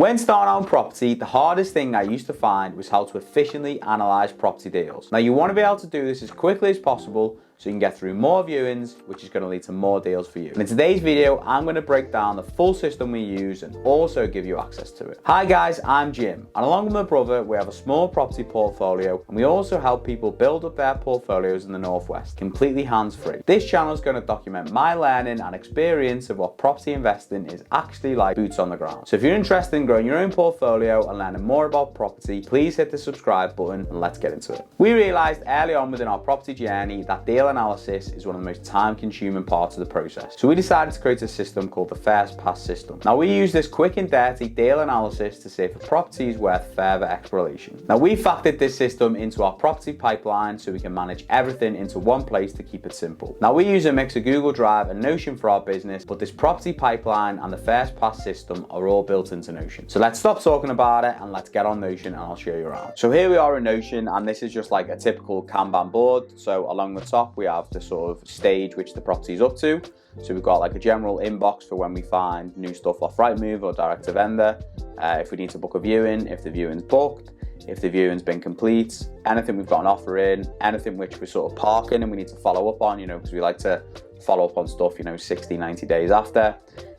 When starting out on property, the hardest thing I used to find was how to efficiently analyse property deals. Now you want to be able to do this as quickly as possible so you can get through more viewings, which is going to lead to more deals for you. And in today's video, I'm going to break down the full system we use and also give you access to it. Hi guys, I'm Jim, and along with my brother, we have a small property portfolio, and we also help people build up their portfolios in the Northwest, completely hands-free. This channel is going to document my learning and experience of what property investing is actually like, boots on the ground. So if you're interested in growing your own portfolio and learning more about property, please hit the subscribe button and let's get into it. We realized early on within our property journey that deal analysis is one of the most time-consuming parts of the process. So we decided to create a system called the first pass system. Now we use this quick and dirty deal analysis to see if a property is worth further exploration. Now we factored this system into our property pipeline so we can manage everything into one place to keep it simple. Now we use a mix of Google Drive and Notion for our business, but this property pipeline and the first pass system are all built into Notion. So let's stop talking about it and let's get on Notion and I'll show you around. So here we are in Notion, and this is just like a typical Kanban board. So along the top we have the sort of stage which the property is up to. So we've got like a general inbox for when we find new stuff off Rightmove or direct to vendor, if we need to book a viewing, if the viewing's booked, if the viewing's been complete, anything we've got an offer in, anything which we're sort of parking and we need to follow up on, because we like to follow up on stuff 60, 90 days after.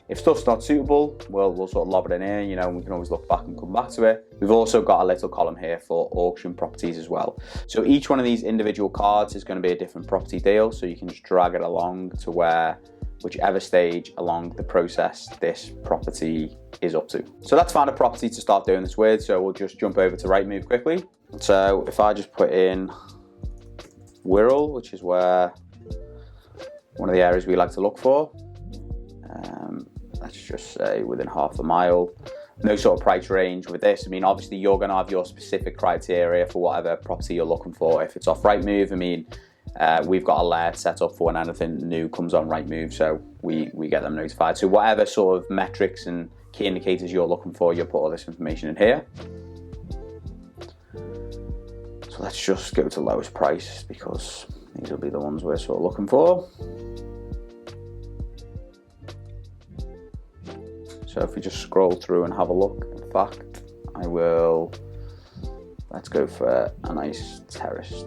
If stuff's not suitable, we'll sort of lob it in here, and we can always look back and come back to it. We've also got a little column here for auction properties as well. So each one of these individual cards is going to be a different property deal, so you can just drag it along to whichever stage along the process this property is up to. So let's find a property to start doing this with. So we'll just jump over to Rightmove quickly. So if I just put in Wirral, which is where one of the areas we like to look for, let's just say within half a mile. No sort of price range with this. Obviously you're going to have your specific criteria for whatever property you're looking for. If it's off Rightmove, we've got alert set up for when anything new comes on Rightmove, so we get them notified. So whatever sort of metrics and key indicators you're looking for, you'll put all this information in here. So let's just go to lowest price because these will be the ones we're sort of looking for. So if we just scroll through and have a look, in fact, let's go for a nice terraced.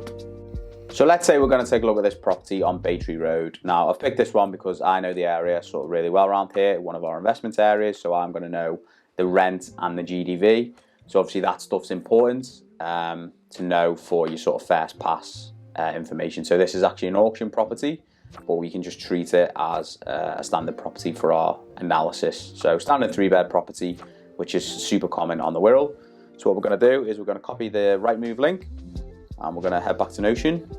So let's say we're going to take a look at this property on Baytree Road. Now I've picked this one because I know the area sort of really well around here, one of our investment areas, so I'm going to know the rent and the GDV. So obviously that stuff's important to know for your sort of first pass information. So this is actually an auction property, but we can just treat it as a standard property for our analysis. So standard 3-bed property, which is super common on the Wirral. So what we're going to do is we're going to copy the Rightmove link and we're going to head back to Notion.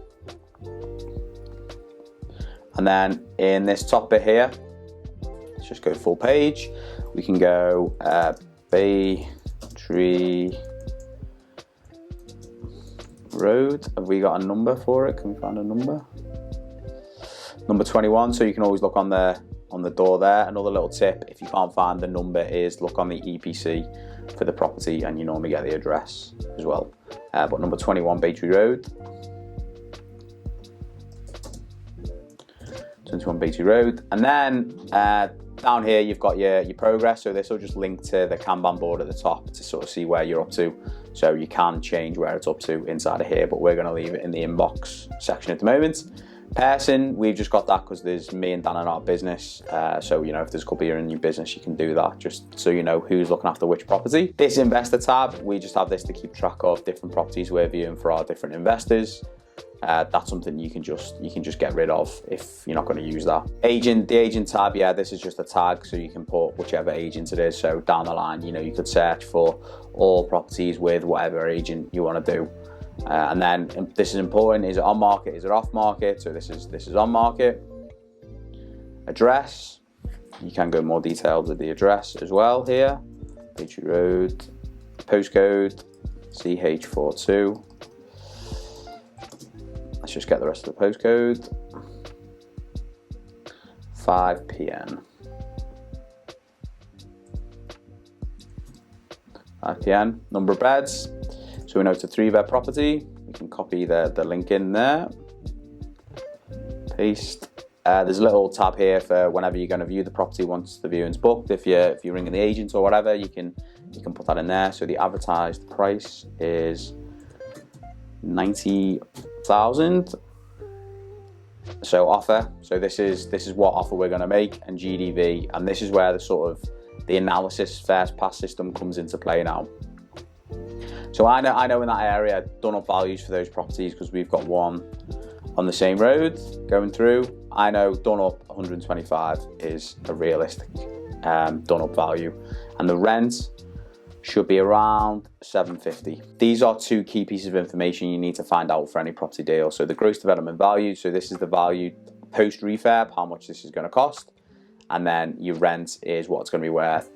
And then in this top bit here, let's just go full page. We can go Baytree Road. Have we got a number for it? Can we find a number? Number 21, so you can always look on the door there. Another little tip, if you can't find the number, is look on the EPC for the property and you normally get the address as well. But number 21 Baytree Road. 21 Baytree Road. And then down here you've got your progress, so this will just link to the Kanban board at the top to sort of see where you're up to. So you can change where it's up to inside of here, but we're going to leave it in the inbox section at the moment. Person, we've just got that because there's me and Dan in our business. So, if there's a couple of you in your business, you can do that just so you know who's looking after which property. This investor tab, we just have this to keep track of different properties we're viewing for our different investors. That's something you can just get rid of if you're not going to use that. The agent tab, this is just a tag, so you can put whichever agent it is. So down the line, you could search for all properties with whatever agent you want to do. And then this is important, is it on market, is it off market? So this is on market. Address, you can go more detailed with the address as well here. Baytree Road, postcode, CH42. Let's just get the rest of the postcode. 5 p.m. 5 p.m. Number of beds. So we know it's a 3-bed property. We can copy the link in there. Paste. There's a little tab here for whenever you're going to view the property once the viewing's booked. If you're ringing the agent or whatever, you can you can put that in there. So the advertised price is 90,000. So offer. So this is what offer we're going to make, and GDV, and this is where the analysis first pass system comes into play now. So I know in that area I've done up values for those properties because we've got one on the same road going through. I know done up 125 is a realistic done up value, and the rent should be around 750. These are two key pieces of information you need to find out for any property deal. So the gross development value, so this is the value post refurb, how much this is going to cost, and then your rent is what it's going to be worth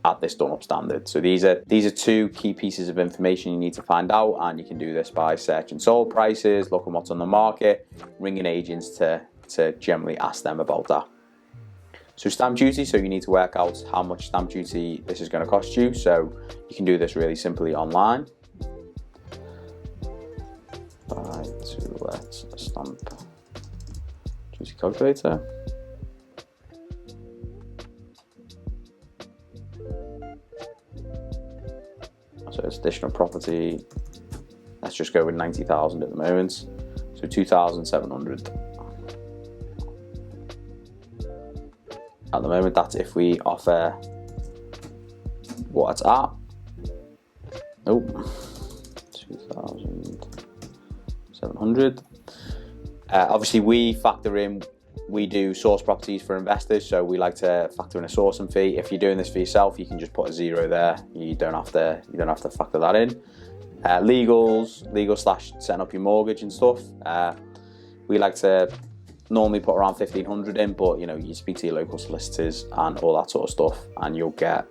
at this done up standard. So these are two key pieces of information you need to find out, and you can do this by searching sold prices, looking what's on the market, ringing agents to generally ask them about that. So stamp duty, so you need to work out how much stamp duty this is going to cost you. So you can do this really simply online. Buy to let stamp duty calculator. So it's additional property. Let's just go with 90,000 at the moment. So 2,700. At the moment, that's if we offer what it's at. Oh, 2,700. Obviously, we do source properties for investors, so we like to factor in a sourcing fee. If you're doing this for yourself, you can just put a zero there. You don't have to factor that in. Legal / setting up your mortgage and stuff. We like to normally put around 1,500 in, but you speak to your local solicitors and all that sort of stuff, and you'll get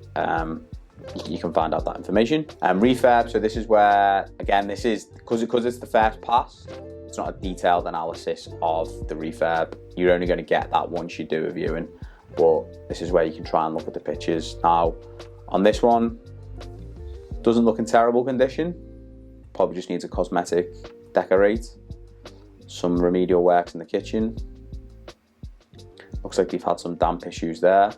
you can find out that information. Refurb, so this is where, again, this is because it's the first pass, it's not a detailed analysis of the refurb. You're only going to get that once you do a viewing, but this is where you can try and look at the pictures. Now on this one, doesn't look in terrible condition, probably just needs a cosmetic decorate, some remedial works in the kitchen. Looks like they've had some damp issues there.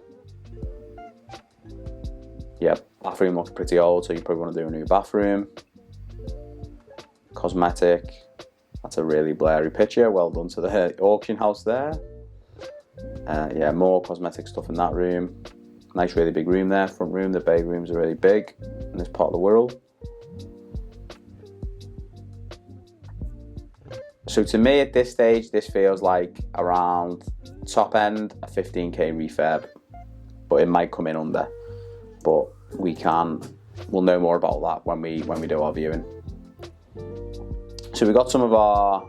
Yeah, bathroom looks pretty old, so you probably want to do a new bathroom. Cosmetic, that's a really blurry picture, well done to the auction house there. Yeah, more cosmetic stuff in that room. Nice really big room there, front room. The bay rooms are really big in this part of the world. So to me at this stage, this feels like around top end a 15k refurb, but it might come in under. But we'll know more about that when we do our viewing. So we got some of our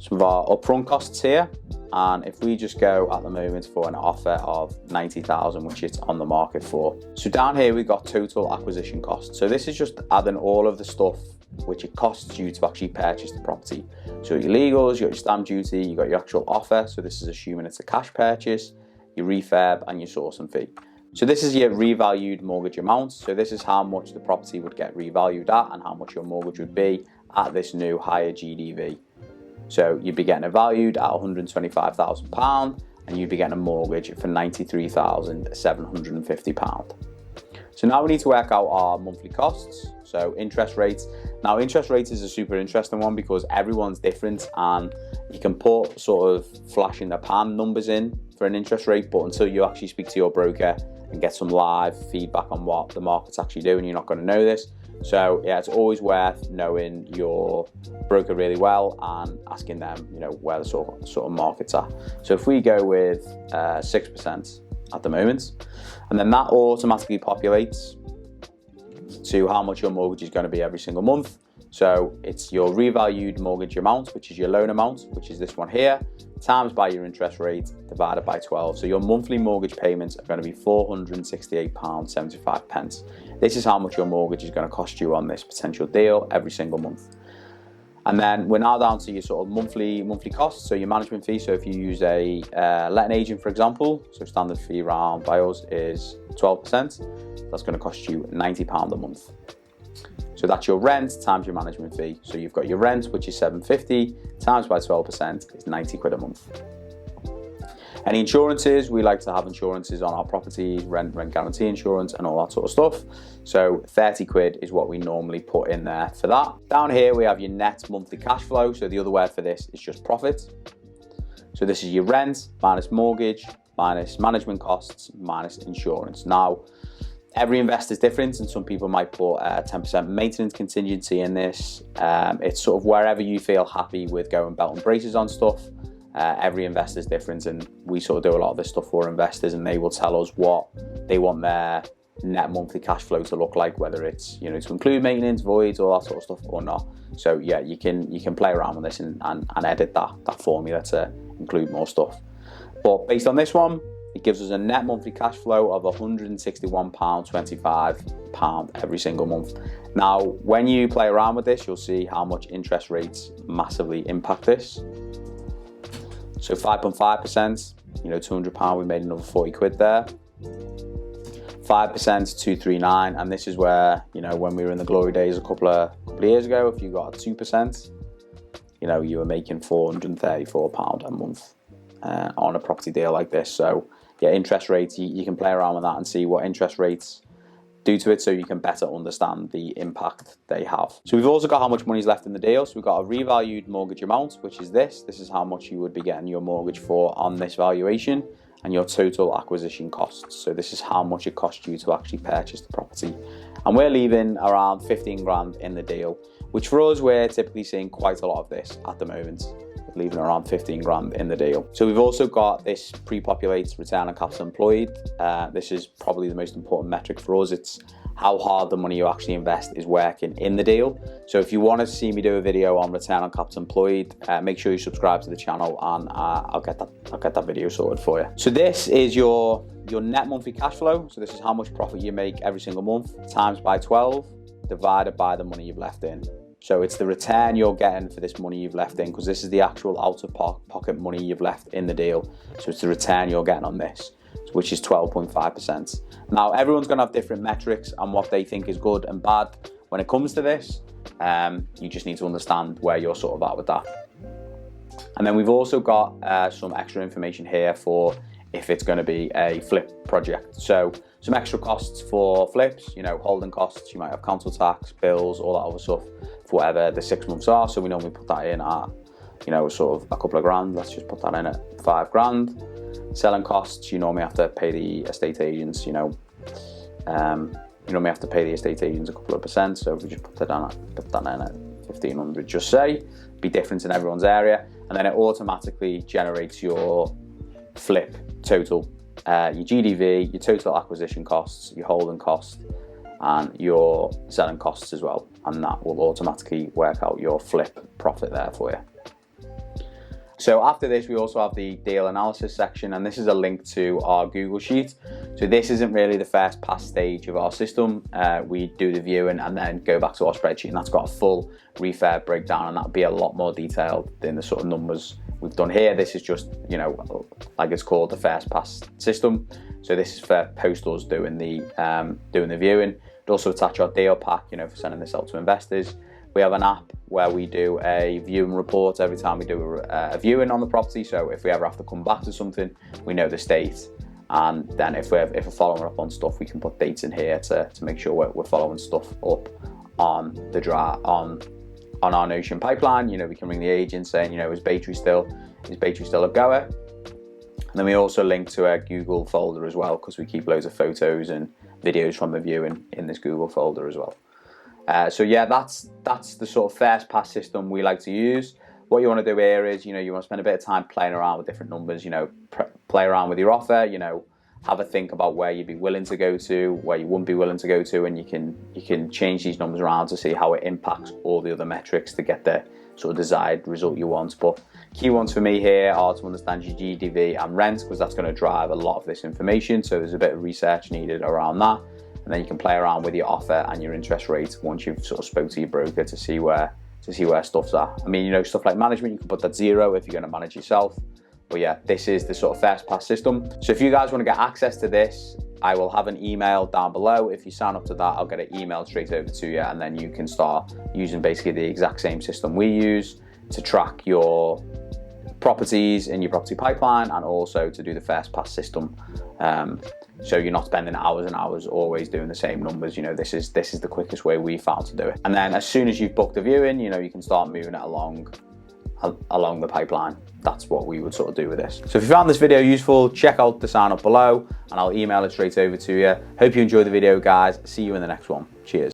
upfront costs here, and if we just go at the moment for an offer of 90,000, which it's on the market for. So down here we've got total acquisition costs. So this is just adding all of the stuff which it costs you to actually purchase the property. So your legals, you got your stamp duty, you got your actual offer. So this is assuming it's a cash purchase, your refurb, and your sourcing fee. So this is your revalued mortgage amount. So this is how much the property would get revalued at and how much your mortgage would be at this new higher GDV. So you'd be getting it valued at £125,000 and you'd be getting a mortgage for £93,750. So now we need to work out our monthly costs. So interest rates. Now interest rates is a super interesting one because everyone's different, and you can put sort of flash in the pan numbers in for an interest rate, but until you actually speak to your broker and get some live feedback on what the market's actually doing, you're not going to know this. So yeah, it's always worth knowing your broker really well and asking them, where the sort of markets are. So if we go with 6% at the moment, and then that automatically populates to how much your mortgage is going to be every single month. So it's your revalued mortgage amount, which is your loan amount, which is this one here, times by your interest rate divided by 12. So your monthly mortgage payments are going to be £468.75. This is how much your mortgage is going to cost you on this potential deal every single month. And then we're now down to your sort of monthly costs. So your management fee. So if you use a letting agent, for example, so standard fee round by us is 12%. That's going to cost you £90 a month. So that's your rent times your management fee. So you've got your rent, which is £750, times by 12% is £90 a month. Any insurances, we like to have insurances on our properties, rent guarantee insurance and all that sort of stuff. So 30 quid is what we normally put in there for that. Down here we have your net monthly cash flow. So the other word for this is just profit. So this is your rent minus mortgage, minus management costs, minus insurance. Now, every investor is different, and some people might put a 10% maintenance contingency in this. It's sort of wherever you feel happy with going belt and braces on stuff. Every investor is different, and we sort of do a lot of this stuff for investors, and they will tell us what they want their net monthly cash flow to look like, whether it's, you know, to include maintenance, voids, all that sort of stuff or not. So yeah, you can play around with this and edit that formula to include more stuff. But based on this one, it gives us a net monthly cash flow of £161.25 every single month. Now, when you play around with this, you'll see how much interest rates massively impact this. So 5.5%, you know, £200, we made another 40 quid there. 5%, 239, and this is where, you know, when we were in the glory days a couple of years ago, if you got 2%, you know, you were making £434 a month on a property deal like this. So yeah, interest rates, you can play around with that and see what interest rates do to it, so you can better understand the impact they have. So we've also got how much money is left in the deal. So we've got a revalued mortgage amount, which is this. This is how much you would be getting your mortgage for on this valuation, and your total acquisition costs. So this is how much it cost you to actually purchase the property. And we're leaving around 15 grand in the deal, which for us, we're typically seeing quite a lot of this at the moment, leaving around 15 grand in the deal. So we've also got this pre-populates return on capital employed. This is probably the most important metric for us. It's how hard the money you actually invest is working in the deal. So if you want to see me do a video on return on capital employed, make sure you subscribe to the channel, and I'll get that video sorted for you. So this is your net monthly cash flow. So this is how much profit you make every single month, times by 12, divided by the money you've left in. So it's the return you're getting for this money you've left in, because this is the actual out-of-pocket money you've left in the deal. So it's the return you're getting on this, which is 12.5%. Now, everyone's going to have different metrics and what they think is good and bad when it comes to this. You just need to understand where you're sort of at with that. And then we've also got some extra information here for if it's going to be a flip project. So some extra costs for flips, you know, holding costs, you might have council tax, bills, all that other stuff for whatever the 6 months are. So we normally put that in at, you know, sort of a couple of grand. Let's just put that in at 5 grand. Selling costs, you normally have to pay the estate agents, you know, you normally have to pay the estate agents a couple of percent. So if we just put that in at 1,500, just say, be different in everyone's area. And then it automatically generates your flip total, your GDV, your total acquisition costs, your holding cost, and your selling costs as well. And that will automatically work out your flip profit there for you. So after this, we also have the deal analysis section, and this is a link to our Google Sheet. So this isn't really the first pass stage of our system. We do the viewing and then go back to our spreadsheet, and that's got a full refurb breakdown, and that'll be a lot more detailed than the sort of numbers we've done here. This is just, you know, like it's called the first pass system. So this is for post us doing the viewing. It also attach our deal pack, you know, for sending this out to investors. We have an app where we do a viewing report every time we do a viewing on the property. So if we ever have to come back to something, we know the state. And then if we're following up on stuff, we can put dates in here to make sure we're following stuff up on on our Notion pipeline. You know, we can ring the agent saying, you know, is Battery still a goer? And then we also link to a Google folder as well, because we keep loads of photos and videos from the viewing in this Google folder as well. So yeah, that's the sort of first pass system we like to use. What you want to do here is, you know, you want to spend a bit of time playing around with different numbers, you know, play around with your offer, you know, have a think about where you'd be willing to go to, where you wouldn't be willing to go to, and you can change these numbers around to see how it impacts all the other metrics to get the sort of desired result you want. But key ones for me here are to understand your GDV and rent, because that's going to drive a lot of this information. So there's a bit of research needed around that. And then you can play around with your offer and your interest rate once you've sort of spoke to your broker to see where stuff's at. I mean, you know, stuff like management, you can put that 0 if you're going to manage yourself. But yeah, this is the sort of first pass system. So if you guys want to get access to this, I will have an email down below. If you sign up to that, I'll get it emailed straight over to you, and then you can start using basically the exact same system we use to track your properties in your property pipeline, and also to do the first pass system. So you're not spending hours and hours always doing the same numbers. You know, this is the quickest way we found to do it. And then as soon as you've booked a viewing, you know, you can start moving it along the pipeline. That's what we would sort of do with this. So if you found this video useful, check out the sign up below and I'll email it straight over to you. Hope you enjoyed the video, guys. See you in the next one. Cheers.